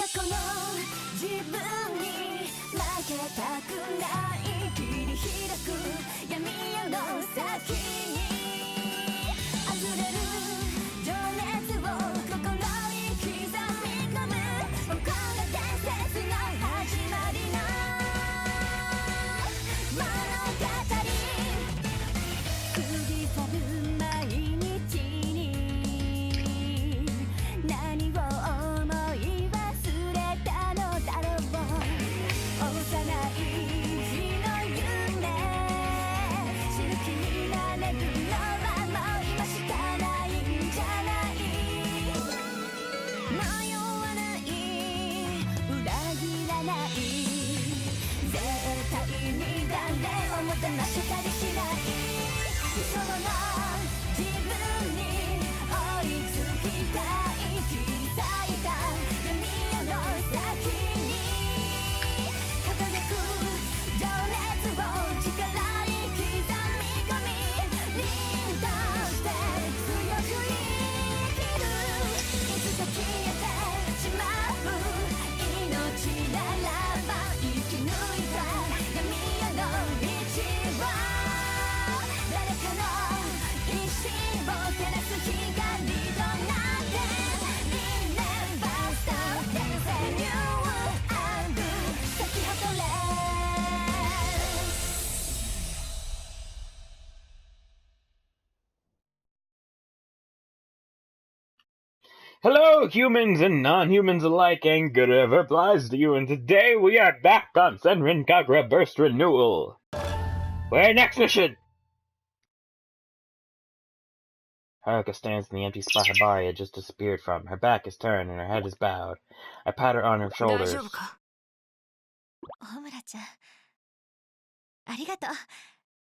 過去の自分に負けたくない切り開く闇夜の先に溢れる情熱を心に刻み込むここが伝説の始まりの物語過ぎ去る毎日に何を思い忘れたのだろう幼い日の夢知る気になれるのはもう今しかないんじゃない迷わない裏切らない絶対に誰をもてなしたりしない理想の自分に追いつきたい切り裂いた闇夜の先に輝く情熱を力に刻み込み凛として強く生きるいつか消えてしまう命ならば生き抜いた闇夜の道は誰かの意志を照らす光となって Remember stop and ReNewal 咲き誇れHello, humans and non-humans alike, and good ever applies to you, and today we are back on Senran Kagura Burst Renewal. Where next mission? Haruka stands in the empty spot Habari had just disappeared from. Her back is turned and her head is bowed. I pat her on her 大 shoulders. 丈夫か小村ちゃんありがとう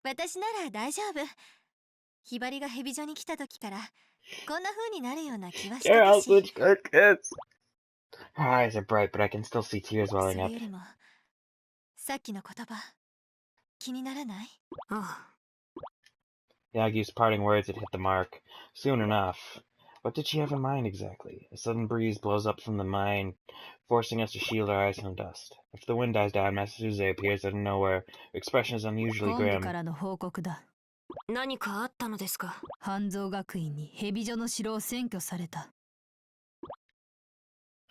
私なら大丈夫ひばりがヘビ女に来た時からこんな風になるような気はして Here, た I'll し switch kids. Her eyes are bright, but I can still see tears そ welling れ up. よりもさっきの言葉気にならないあ Yagyu's parting words had hit the mark. Soon enough. What did she have in mind exactly? A sudden breeze blows up from the mine, forcing us to shield our eyes from dust. After the wind dies down, Masasuze appears out of nowhere. Her expression is unusually 本部 grim. からの報告だ。何かあったのですか半蔵学院に蛇女の城を占拠された。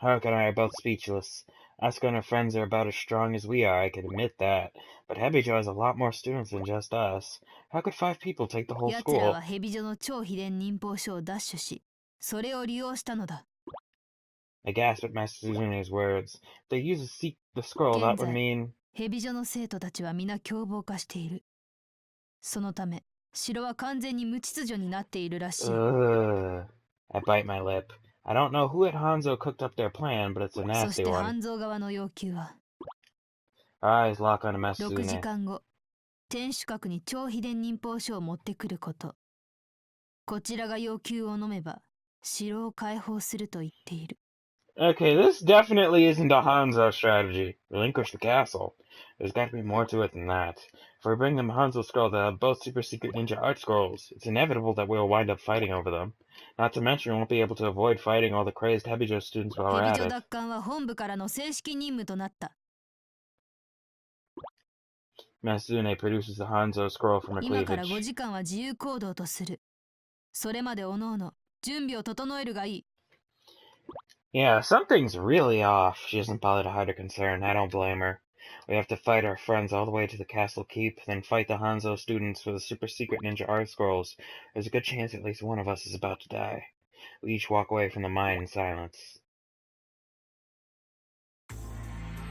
Haruka and I are both speechless. Asuka and her friends are about as strong as we are, I can admit that. But Hebijo has a lot more students than just us. How could 5 people take the whole 奴ら school? は蛇女の超秘伝忍法書を奪取し、それを利用したのだ。I gasp at Masasuzune's words. If they use the scroll, that would mean... 蛇女の生徒たちは皆凶暴化している。そのため、城は完全に無秩序になっているらしい。Ugh. I bite my lip. I don't know who at Hanzo cooked up their plan, but it's a そし nasty て one. 半蔵側の要求は、 Our eyes lock on 6時 Masasune. 間後、天守閣に超秘伝忍法書を持ってくること。こちらが要求を飲めば、城を解放すると言っている。Okay, this definitely isn't a Hanzo strategy. Relinquish the castle. There's got to be more to it than that. If we bring them a Hanzo scroll, they'll have both super secret ninja art scrolls. It's inevitable that we'll wind up fighting over them. Not to mention we won't be able to avoid fighting all the crazed Hebijo students while we're 蛇 at 女 it. 奪還は本部からの正式任務となった。 Masune produces the Hanzo scroll from her 今から cleavage. 5時間は自由行動とする。それまでおのおの準備を整えるがいい。 Yeah, something's really off. She doesn't bother to hide her concern. I don't blame her. We have to fight our friends all the way to the castle keep, then fight the Hanzo students for the super secret ninja art scrolls. There's a good chance at least one of us is about to die. We each walk away from the mine in silence.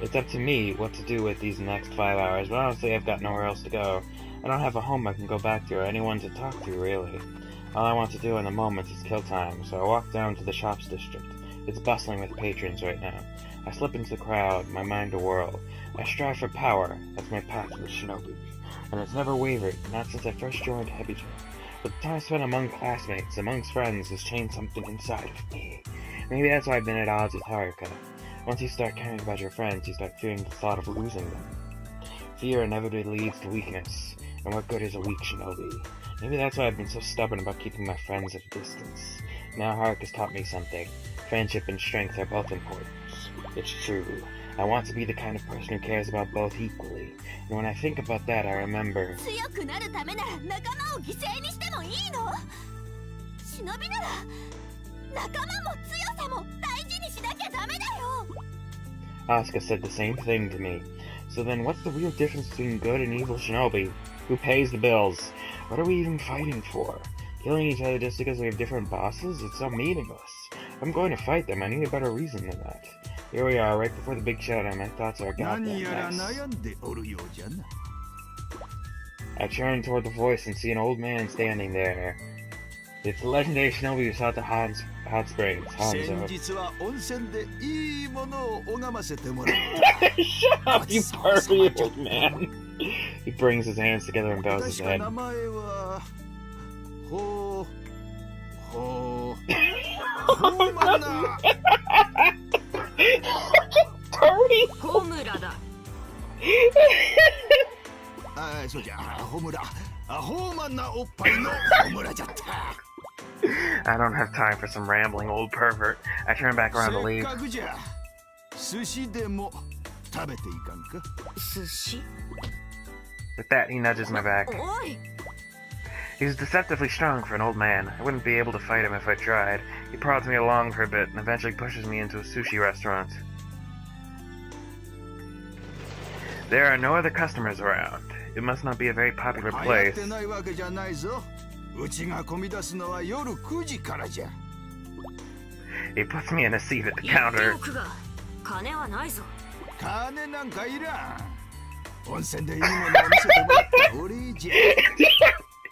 It's up to me what to do with these next 5 hours, but honestly I've got nowhere else to go. I don't have a home I can go back to or anyone to talk to, really. All I want to do in the moment is kill time, so I walk down to the shops district. It's bustling with patrons right now. I slip into the crowd, my mind a whirl. I strive for power, that's my path to the shinobi. And it's never wavered, not since I first joined Hebijo. But the time spent among classmates, amongst friends, has changed something inside of me. Maybe that's why I've been at odds with Haruka. Once you start caring about your friends, you start fearing the thought of losing them. Fear inevitably leads to weakness, and what good is a weak shinobi? Maybe that's why I've been so stubborn about keeping my friends at a distance. Now Haruka's taught me something. Friendship and strength are both important. It's true. I want to be the kind of person who cares about both equally. And when I think about that, I remember... 強くなるためなら仲間を犠牲にしてもいいの？忍びなら仲間も強さも大事にしなきゃダメだよ。 Asuka said the same thing to me. So then what's the real difference between good and evil shinobi? Who pays the bills? What are we even fighting for? Killing each other just because we have different bosses? It's so meaningless. If I'm going to fight them, I need a better reason than that. Here we are, right before the big showdown. My thoughts are goddamn mess. I turn toward the voice and see an old man standing there. It's the legendary shinobi who sought the hot springs, Hanzo. Shut up, you pervy old man! He brings his hands together and bows his head. Dirty! I don't have time for some rambling old pervert. I turn back around to leave. Sushi? With that, he nudges my back. He's deceptively strong for an old man. I wouldn't be able to fight him if I tried. He prods me along for a bit and eventually pushes me into a sushi restaurant. There are no other customers around. It must not be a very popular place. He puts me in a seat at the counter.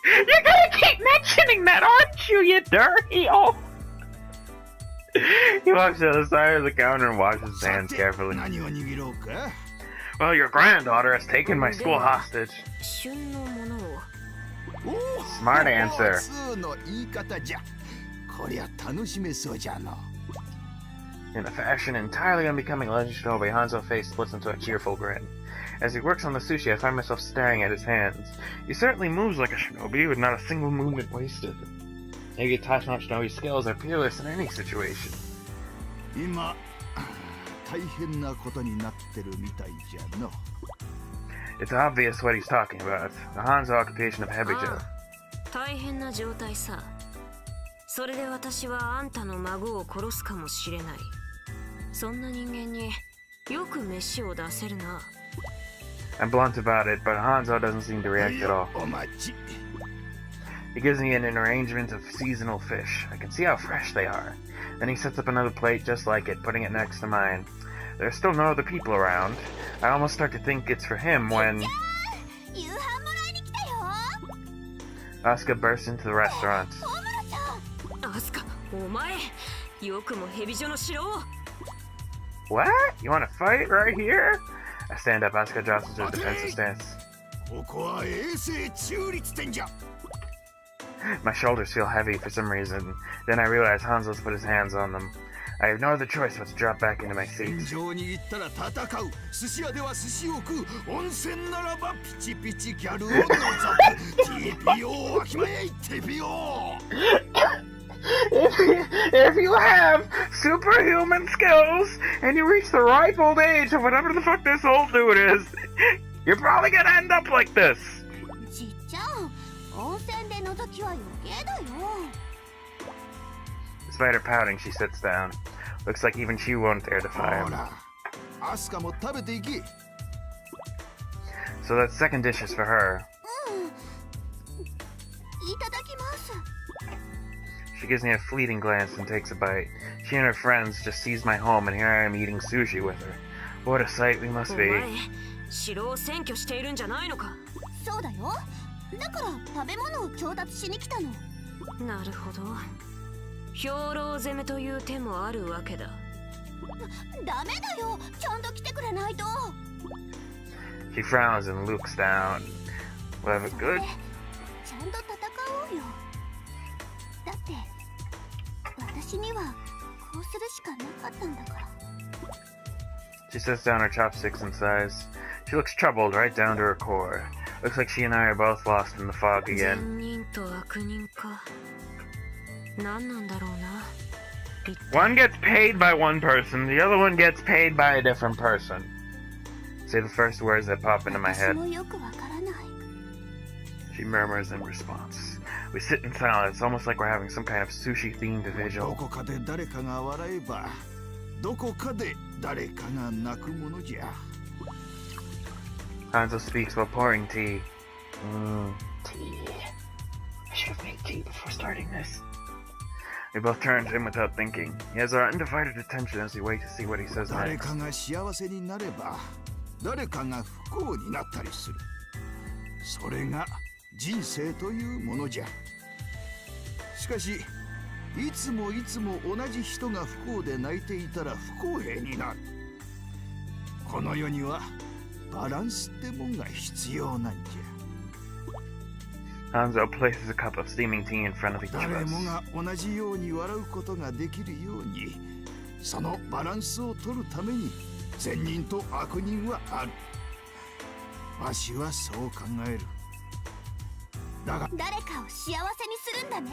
You're gonna keep mentioning that, aren't you, you dirty old... He walks to the other side of the counter and washes his hands carefully. Well, your granddaughter has taken my school hostage. Smart answer. In a fashion entirely unbecoming Legend Shinobi, Hanzo's face splits into a cheerful grin. As he works on the sushi, I find myself staring at his hands. He certainly moves like a shinobi, with not a single movement wasted. Maybe top-notch shinobi skills are peerless in any situation. It's obvious what he's talking about. The Hanzo occupation of Hebijo. 大変な状態さ。それで私はあんたの孫を殺すかもしれない。そんな人間によく飯を出せるな。I'm blunt about it, but Hanzo doesn't seem to react at all. He gives me an arrangement of seasonal fish. I can see how fresh they are. Then he sets up another plate just like it, putting it next to mine. There are still no other people around. I almost start to think it's for him when... Asuka bursts into the restaurant. Asuka, お前、よくもヘビジョの城を。 What? You want to fight right here? I stand up. Asuka drops into a defensive stance. My shoulders feel heavy for some reason. Then I realize Hanzo's put his hands on them. I have no other choice but to drop back into my seat. If you have superhuman skills and you reach the ripe old age of whatever the fuck this old dude is, you're probably gonna end up like this. Despite her pouting, she sits down. Looks like even she won't dare defy him. So that second dish is for her. She gives me a fleeting glance and takes a bite. She and her friends just seized my home, and here I am eating sushi with her. What a sight we must be. 城を占拠しているんじゃないのか。そうだよ。だから食べ物を調達しに来たの。なるほど。兵糧攻めという手もあるわけだ。ダメだよ。ちゃんと来てくれないと。She frowns and looks down. We'll have a good. ちゃんと戦おうよ。だって私にはこうするしかなかったんだから。She sets down her chopsticks and sighs. She looks troubled right down to her core. Looks like she and I are both lost in the fog again. 善人と悪人か。何なんだろうな。One gets paid by one person, the other one gets paid by a different person. Say the first words that pop into my 私 head. もよくわからない。 She murmurs in response. We sit in silence, almost like we're having some kind of sushi-themed ど vigil. こかで誰かが笑えばどこかで誰かが泣くものじゃ。 Hanzo speaks while pouring tea. Tea. I should have made tea before starting this. We both turn to him without thinking. He has our undivided attention as we wait to see what he says 誰 next. かが幸せになれば誰かが不幸になったりする。それが人生というものじゃ。しかしいつもいつも同じ人が不幸で泣いていたら不公平になる。この世にはバランスってもんが必要なんじ Hanzo places a cup of steaming tea in front of ゃ。 each of 誰 us. もが同じように笑うことができるように、そのバランスを取るために善人と悪人はある。わしはそう考える。だが誰かを幸せにするんだね。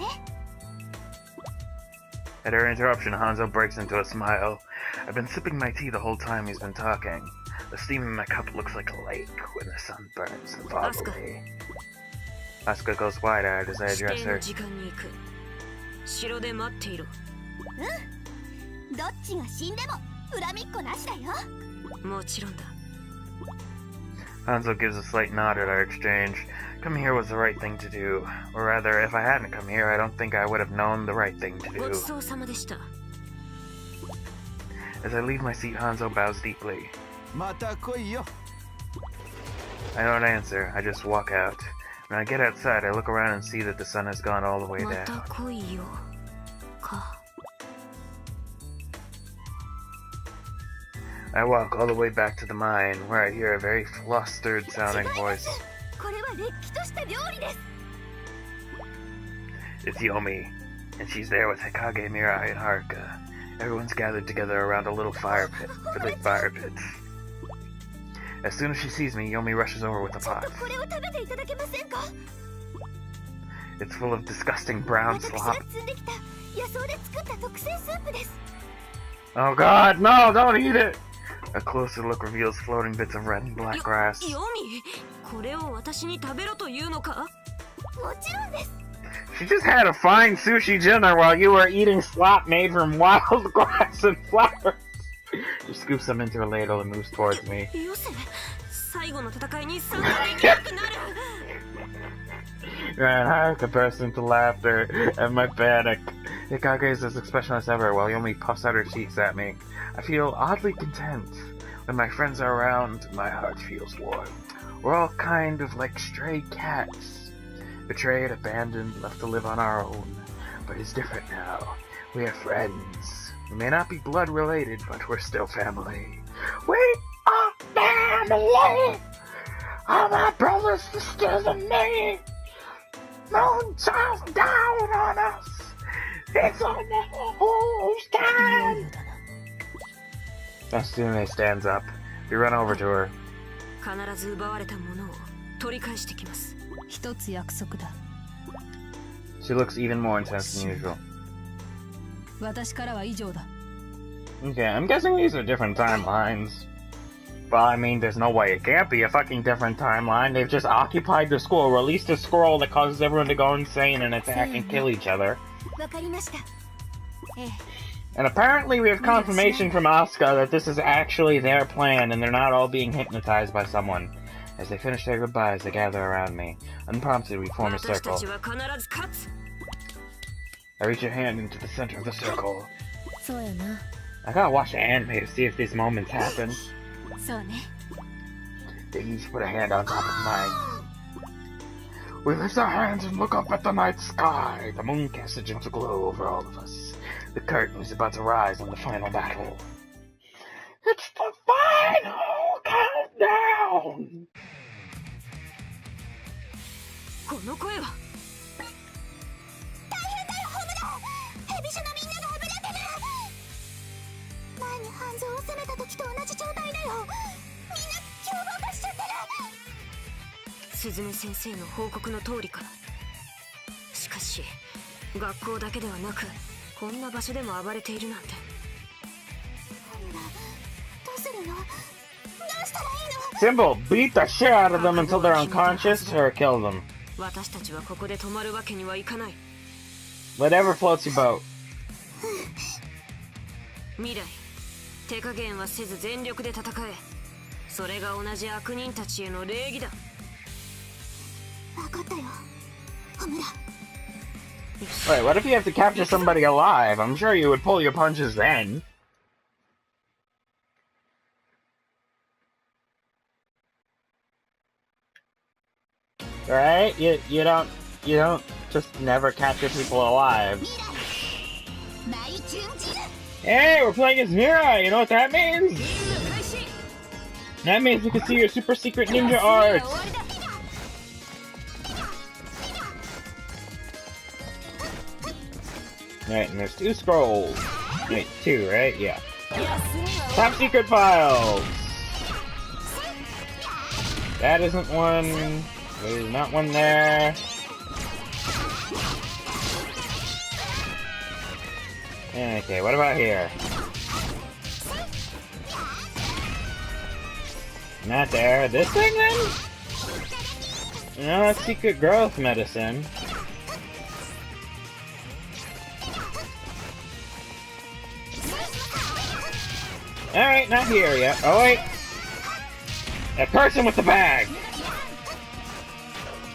At her interruption, Hanzo breaks into a smile. I've been sipping my tea the whole time he's been talking. The steam in my cup looks like a lake when the sun burns the fog Asuka. away. Asuka goes wide-eyed as I 指 address 定の her. 時間に行く。城で待っていろ。どっちが死んでも恨みっこなしだよ。もちろんだ。 Hanzo gives a slight nod at our exchange. Coming here was the right thing to do. Or rather, if I hadn't come here, I don't think I would have known the right thing to ご do. ちそうさまでした。 As I leave my seat, Hanzo bows deeply. また来いよ。 I don't answer, I just walk out. When I get outside, I look around and see that the sun has gone all the way また down. 来いよ。か。 I walk all the way back to the mine, where I hear a very flustered sounding 違いま voice. す。これはれっきとした料理です。 It's Yomi, and she's there with Hikage, Mirai, and Haruka. Everyone's gathered together around a little fire pit, a big fire pit. As soon as she sees me, Yomi rushes over with a ちょっ pot. とこれを食べていただけませんか。 It's full of disgusting brown 私が slop. 摘んできた野草で作った特製スープです。 Oh god, no, don't eat it! A closer look reveals floating bits of red and black grass. ヨミ、これを私に食べろというのか。もちろんです。 She just had a fine sushi dinner while you were eating slop made from wild grass and flowers. She scoops some into her ladle and moves towards me. よせ、最後の戦いに参加できなくなる。 And Haruka bursts into laughter at my panic. Hikage is as expressionless ever while Yomi puffs out her cheeks at me. I feel oddly content. When my friends are around, my heart feels warm. We're all kind of like stray cats. Betrayed, abandoned, left to live on our own. But it's different now. We are friends. We may not be blood related, but we're still family. We are family! All my brothers, sisters, and me! Moon shines down on us! It's almost time! Natsume stands up. We run over to her. 必ず奪われたものを取り返してきます。一つ約束だ。 She looks even more intense than usual. 私からは以上だ。 Okay, I'm guessing these are different timelines. But I mean, there's no way it can't be a fucking different timeline. They've just occupied the school, released a scroll that causes everyone to go insane and attack and kill each other. わかりました。ええ。 And apparently we have confirmation from Asuka that this is actually their plan and they're not all being hypnotized by someone. As they finish their goodbyes, they gather around me. Unprompted, we form a 私た circle. ちは必ず勝つ。 I reach a hand into the center of the circle. そうやな。 I gotta watch the anime to see if these moments happen. そうね。 They each put a hand on top of mine. We lift our hands and look up at the night sky. The moon casts a gentle glow over all of us. The curtain is about to rise on the final battle. It's the final countdown! この声は。大変だよ、ホムだ。ヘビシャのみんながあぶれてる。前に半蔵を攻めた時と同じ状態だよ。みんな凶暴化しちゃってる。鈴音先生の報告の通りか。しかし学校だけではなくこんな場所でも暴れているなんて。どうするの？どうしたらいいの？ Simple, beat the shit out of them until they're unconscious or kill them. 私たちはここで止まるわけにはいかない。 Whatever floats your boat. 未来、手加減はせず全力で戦え。それが同じ悪人たちへの礼儀だ。分かったよ、ホムラ。 Wait, what if you have to capture somebody alive? I'm sure you would pull your punches then. Right? You don't just never capture people alive. Hey, we're playing as Mira. You know what that means? That means we can see your super secret ninja arts. Right, and there's 2 scrolls. Wait, 2, right? Yeah. Top secret files. That isn't one. There's not one there. Okay, what about here? Not there. This thing then? No, that's secret growth medicine. Alright, not here yet. Oh wait! That person with the bag!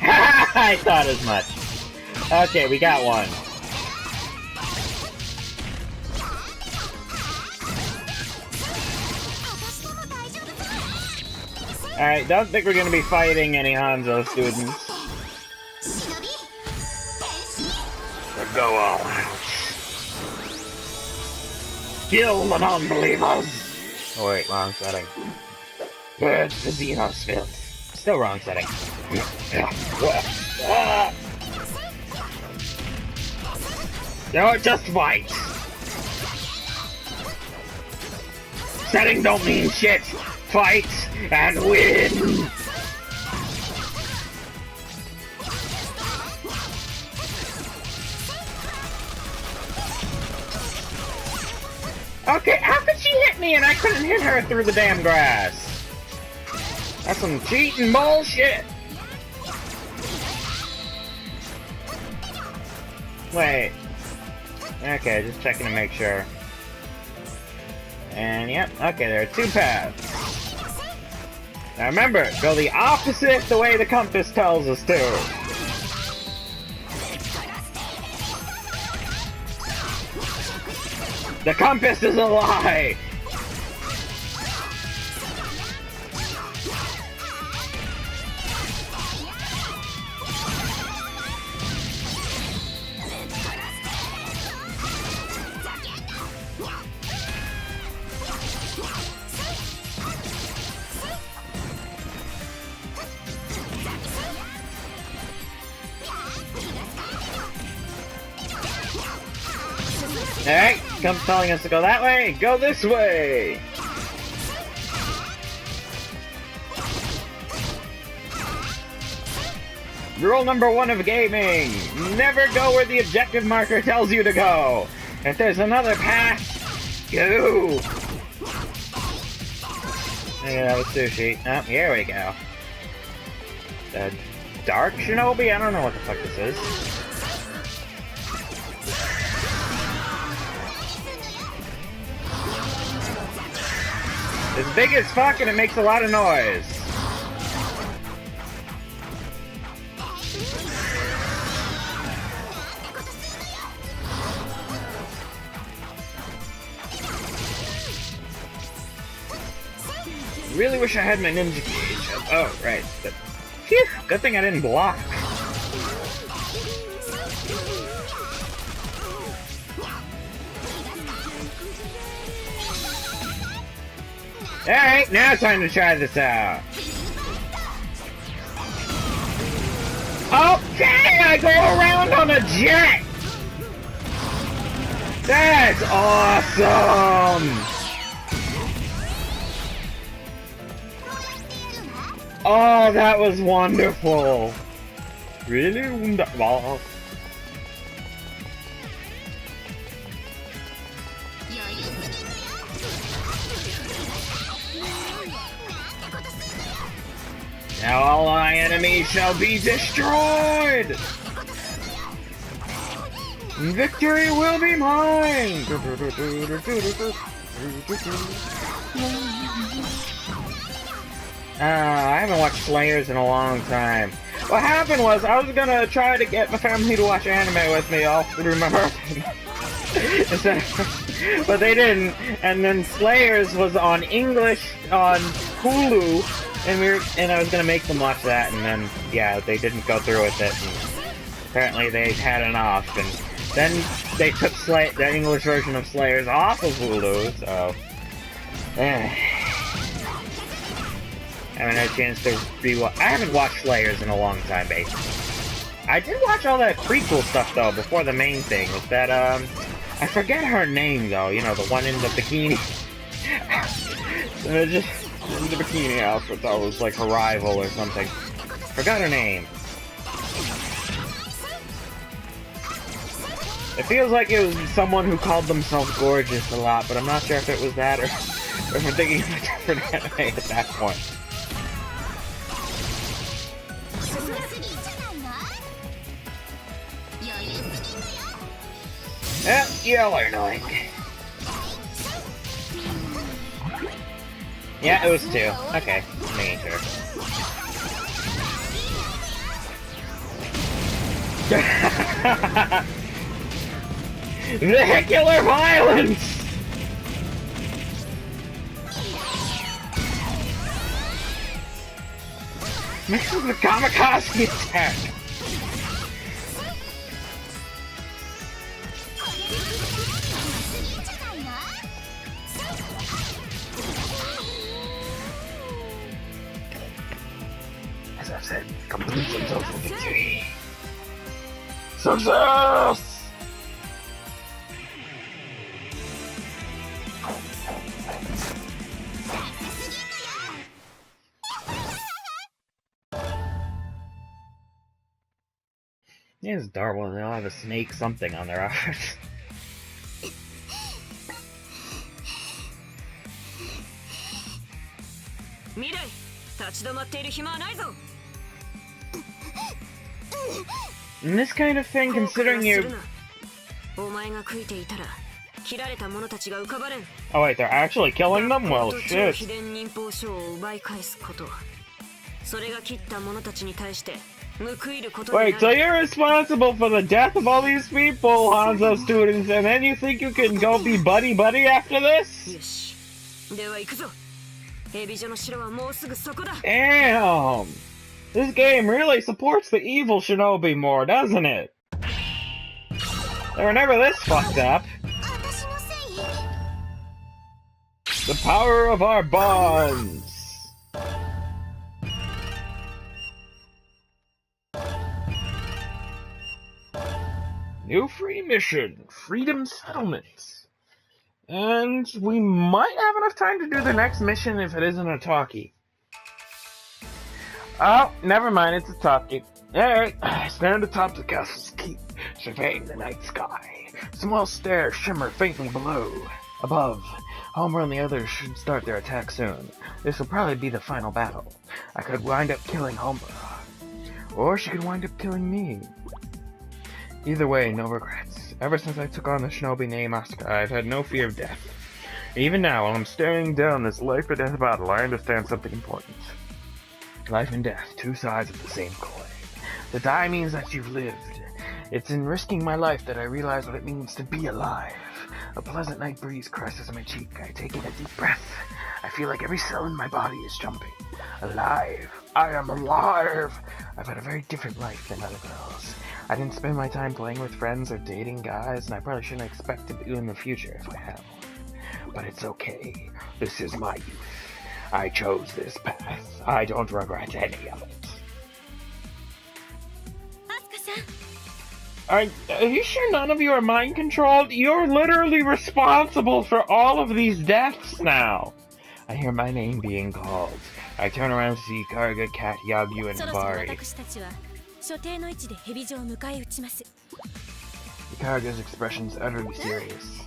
I thought as much. Okay, we got one. Alright, don't think we're gonna be fighting any Hanzo students. But go all out. Kill the non-believers! Oh wait, wrong setting. Purge the Xenos filth. Still wrong setting. No, just fight! Setting don't mean shit! Fight and win! Okay, how could she hit me and I couldn't hit her through the damn grass? That's some cheating bullshit! Wait. Okay, just checking to make sure. And yep, okay, there are 2 paths. Now remember, go the opposite the way the compass tells us to. The compass is a lie! Alright, comes telling us to go that way, go this way! Rule number 1 of gaming, never go where the objective marker tells you to go! If there's another path, go! Maybe that was Sushi. Oh, here we go. The Dark Shinobi? I don't know what the fuck this is. It's big as fuck and it makes a lot of noise. Really wish I had my ninja gauge. Oh, right. Phew, good thing I didn't block. Alright, now it's time to try this out. Okay, I go around on a jet! That's awesome! Oh, that was wonderful! Really wonderful. Now all my enemies shall be destroyed! Victory will be mine! I haven't watched Slayers in a long time. What happened was, I was gonna try to get my family to watch anime with me all through my birthday. But they didn't, and then Slayers was on English on Hulu, and I was gonna make them watch that, and then, yeah, they didn't go through with it, and apparently they had enough, and then they took the English version of Slayers off of Hulu, so... I haven't had a chance to rewatch. I haven't watched Slayers in a long time, basically. I did watch all that prequel stuff, though, before the main thing. Is that, I forget her name, though. You know, the one in the bikini. Just in the bikini outfit, that was like her rival or something. Forgot her name. It feels like it was someone who called themselves gorgeous a lot, but I'm not sure if it was that or if I'm thinking of a different anime at that point. Yeah, y'all are annoying. Yeah, it was 2. Okay, making sure. Vehicular violence! This is the kamikaze attack! As I've said, complete some social victory. Success! Yeah, it's adorable. They all have a snake something on their outfits. And this kind of thing, considering you... Oh wait, they're actually killing them? Well, shit. Wait, so you're responsible for the death of all these people, Hanzo students, and then you think you can go be buddy-buddy after this? Damn! This game really supports the evil shinobi more, doesn't it? They were never this fucked up. The power of our bonds! New free mission, Freedom Settlements. And we might have enough time to do the next mission if it isn't a talkie. Oh, never mind, it's a talkie. Alright, stand atop the castle's keep, surveying the night sky. Small stars shimmer faintly below. Above, Homer and the others should start their attack soon. This will probably be the final battle. I could wind up killing Homer. Or she could wind up killing me. Either way, no regrets. Ever since I took on the shinobi name Asuka, I've had no fear of death. Even now, while I'm staring down this life-or-death battle, I understand something important. Life and death, two sides of the same coin. To die means that you've lived. It's in risking my life that I realize what it means to be alive. A pleasant night breeze caresses my cheek. I take in a deep breath. I feel like every cell in my body is jumping. Alive. I am alive. I've had a very different life than other girls. I didn't spend my time playing with friends or dating guys, and I probably shouldn't expect to do in the future if I have. But it's okay. This is my youth. I chose this path. I don't regret any of it. Are you sure none of you are mind-controlled? You're literally responsible for all of these deaths now. I hear my name being called. I turn around to see Kagura, Cat, Yabu, and Bari. Kagura's expression's utterly serious.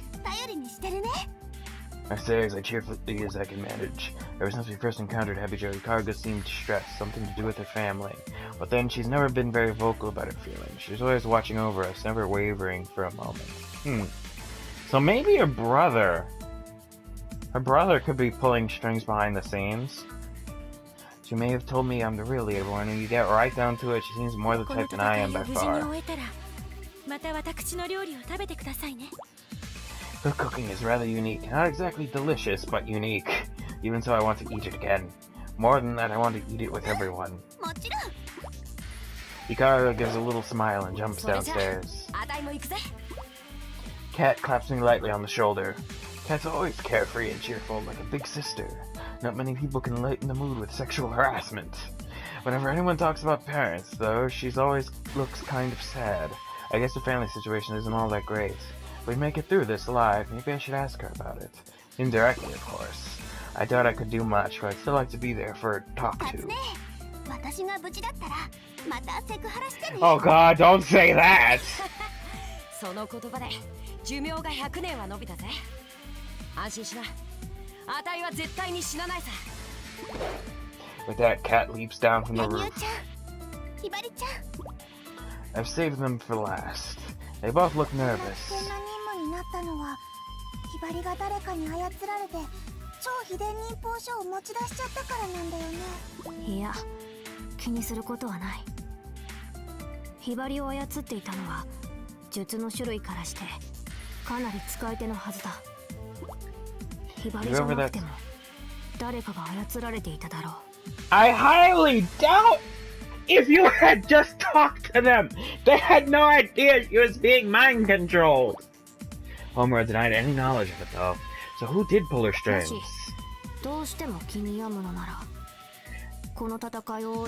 I say as cheerfully as I can manage. Ever since we first encountered Happy-Jo, Kagura seemed stressed, something to do with her family. But then she's never been very vocal about her feelings. She's always watching over us, never wavering for a moment. So maybe her brother could be pulling strings behind the scenes. She may have told me I'm the real leader, but when you get right down to it, she seems more the type than I am by far. Her cooking is rather unique. Not exactly delicious, but unique. Even so, I want to eat it again. More than that, I want to eat it with everyone. Hikaru gives a little smile and jumps downstairs. Kat claps me lightly on the shoulder. Kat's always carefree and cheerful, like a big sister. Not many people can lighten the mood with sexual harassment. Whenever anyone talks about parents, though, she's always looks kind of sad. I guess the family situation isn't all that great. If we make it through this alive, maybe I should ask her about it. Indirectly, of course. I doubt I could do much, but I'd still like to be there for her to talk to. Oh god, don't say that! With that, Kat leaps down from the roof. I've saved them for last. They both look nervous. I highly doubt if you had just talked to them. They had no idea she was being mind controlled. Homura denied any knowledge of it though. So who did pull her strings?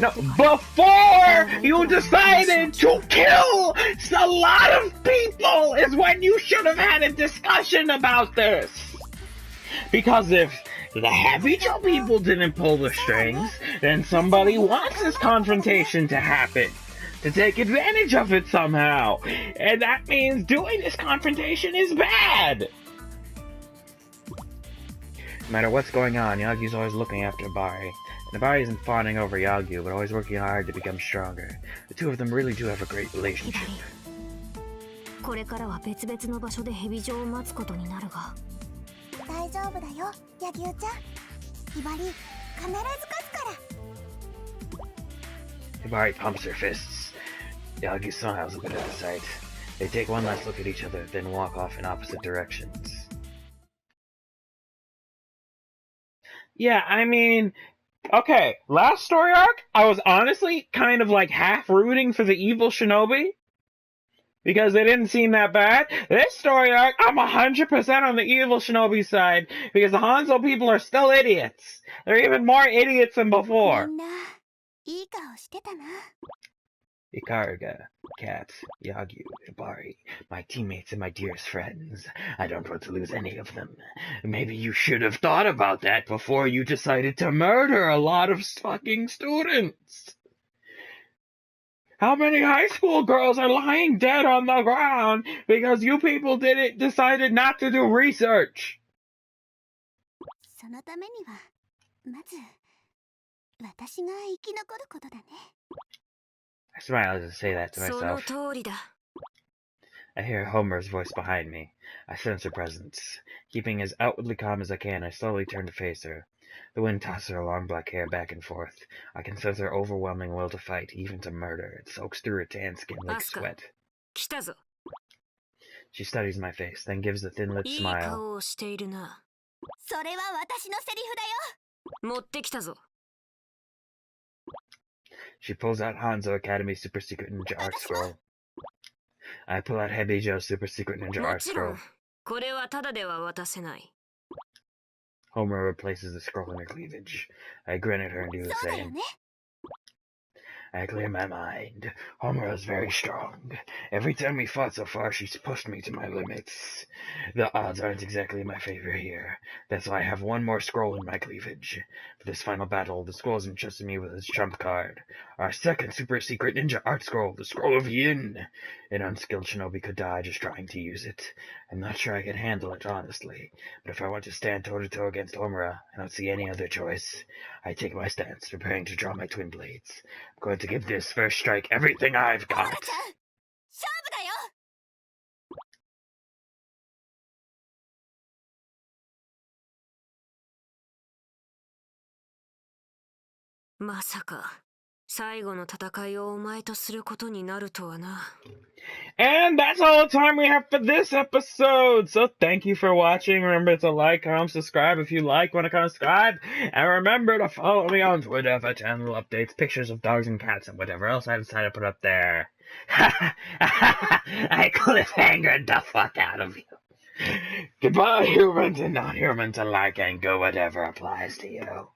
No, before you decided to kill a lot of people is when you should have had a discussion about this. Because if the Happy-Jo people didn't pull the strings, then somebody wants this confrontation to happen, to take advantage of it somehow. And that means doing this confrontation is bad. No matter what's going on, Yagyu's always looking after Bari. And Bari isn't fawning over Yagyu, but always working hard to become stronger. The two of them really do have a great relationship. Hibari pumps her fists. Yagyu smiles a bit at the sight. They take one last look at each other, then walk off in opposite directions. Yeah, I mean, okay, last story arc, I was honestly kind of like half rooting for the evil shinobi. Because they didn't seem that bad. This story arc, I'm 100% on the evil shinobi side. Because the Hanzo people are still idiots. They're even more idiots than before. Ikaruga, Kat, Yagyu, Hibari, my teammates and my dearest friends. I don't want to lose any of them. Maybe you should have thought about that before you decided to murder a lot of fucking students. How many high school girls are lying dead on the ground because you people decided not to do research? I smile as I say that to myself. I hear Homer's voice behind me. I sense her presence. Keeping as outwardly calm as I can, I slowly turn to face her. The wind tosses her long black hair back and forth. I can sense her overwhelming will to fight, even to murder. It soaks through her tan skin like sweat. She studies my face, then gives a thin-lipped smile. She pulls out Hanzo Academy Super Secret Ninja Art Scroll. I pull out Happy-Jo's Super Secret Ninja Art Scroll. Homer replaces the scroll in her cleavage. I grin at her and do the same. I clear my mind. Homer is very strong. Every time we fought so far, she's pushed me to my limits. The odds aren't exactly in my favor here. That's why I have one more scroll in my cleavage. For this final battle, the scroll has entrusted me with its trump card. Our second super secret ninja art scroll, the Scroll of Yin. An unskilled shinobi could die just trying to use it. I'm not sure I can handle it, honestly. But if I want to stand toe-to-toe against Homura, I don't see any other choice. I take my stance, preparing to draw my twin blades. I'm going to give this first strike everything I've got. 勝負だよ。まさか最後の戦いをお前とすることになるとはな。 And that's all the time we have for this episode. So thank you for watching. Remember to like, comment, subscribe if you like, want to comment, subscribe. And remember to follow me on Twitter for channel updates, pictures of dogs and cats, and whatever else I decide to put up there. I cliffhangered the fuck out of you. Goodbye, humans and non-humans alike, and go whatever applies to you.